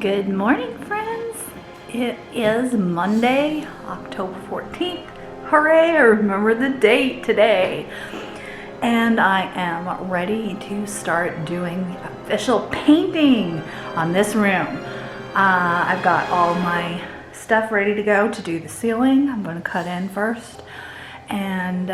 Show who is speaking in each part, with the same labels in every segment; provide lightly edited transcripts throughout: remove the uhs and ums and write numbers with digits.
Speaker 1: Good morning, friends. It is Monday, October 14th. Hooray, I remember the date today. And I am ready to start doing official painting on this room. I've got all my stuff ready to go to do the ceiling. I'm going to cut in first and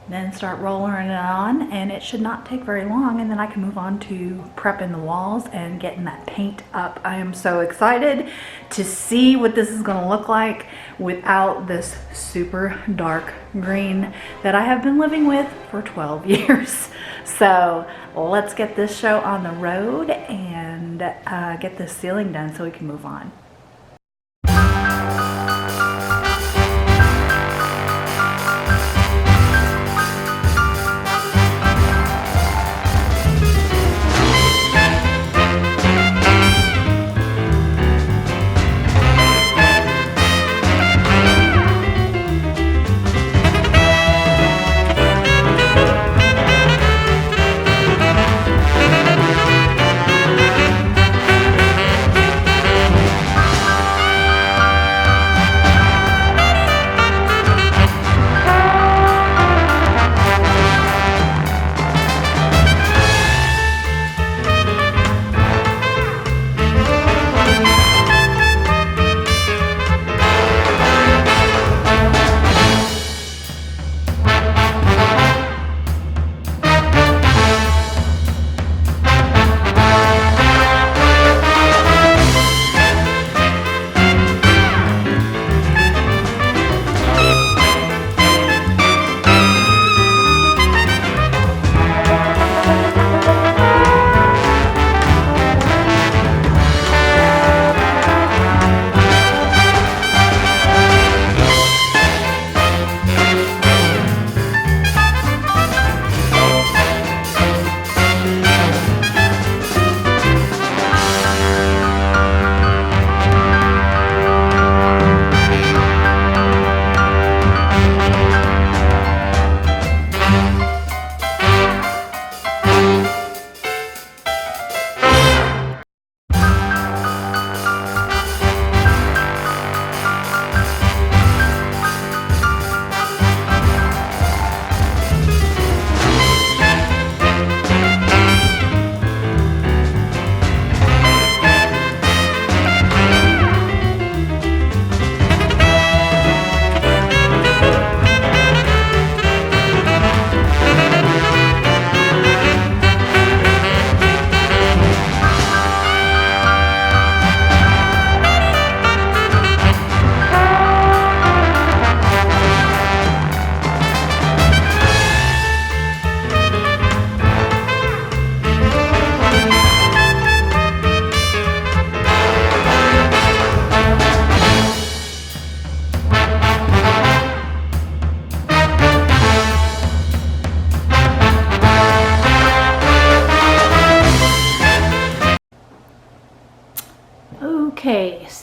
Speaker 1: then start rolling it on, and it should not take very long, and then I can move on to prepping the walls and getting that paint up. I am so excited to see what this is going to look like without this super dark green that I have been living with for 12 years. So let's get this show on the road and get this ceiling done so we can move on.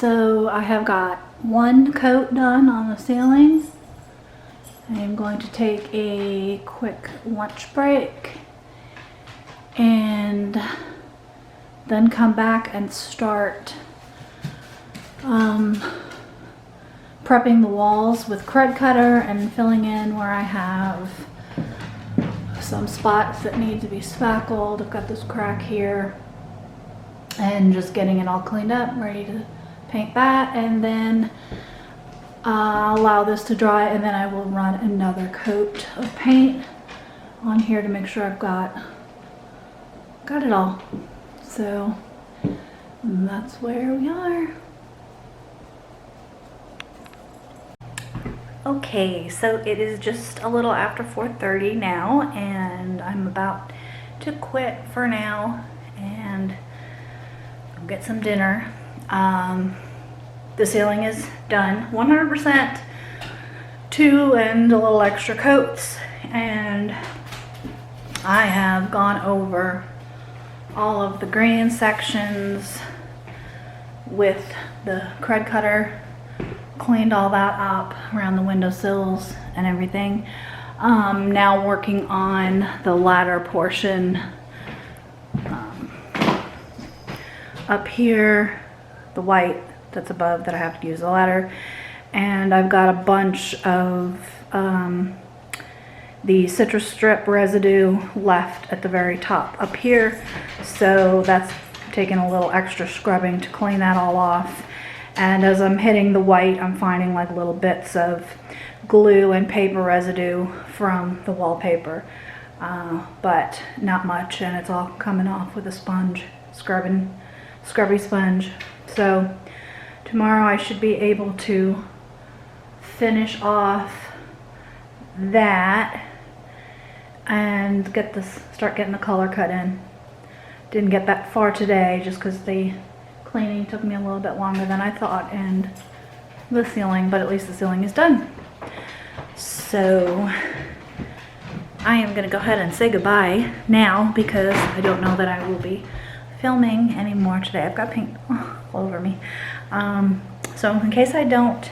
Speaker 1: So I have got one coat done on the ceiling. I am going to take a quick lunch break and then come back and start prepping the walls with crud cutter and filling in where I have some spots that need to be spackled. I've got this crack here, and just getting it all cleaned up, ready to paint that, and then I'll allow this to dry, and then I will run another coat of paint on here to make sure I've got it all. So that's where we are. Okay, so it is just a little after 4:30 now, and I'm about to quit for now and get some dinner. The ceiling is done 100%, 2 and a little extra coats, and I have gone over all of the green sections with the crud cutter, cleaned all that up around the windowsills and everything. Now working on the ladder portion up here, the white that's above that I have to use the ladder, and I've got a bunch of the citrus strip residue left at the very top up here, so that's taking a little extra scrubbing to clean that all off. And as I'm hitting the white, I'm finding like little bits of glue and paper residue from the wallpaper, but not much, and it's all coming off with a sponge, scrubby sponge. So tomorrow I should be able to finish off that and start getting the color cut in. Didn't get that far today just because the cleaning took me a little bit longer than I thought, and the ceiling, but at least the ceiling is done. So I am gonna go ahead and say goodbye now because I don't know that I will be filming anymore today. I've got paint all over me. So in case I don't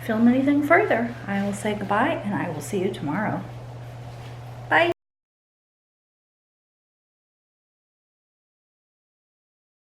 Speaker 1: film anything further, I will say goodbye and I will see you tomorrow.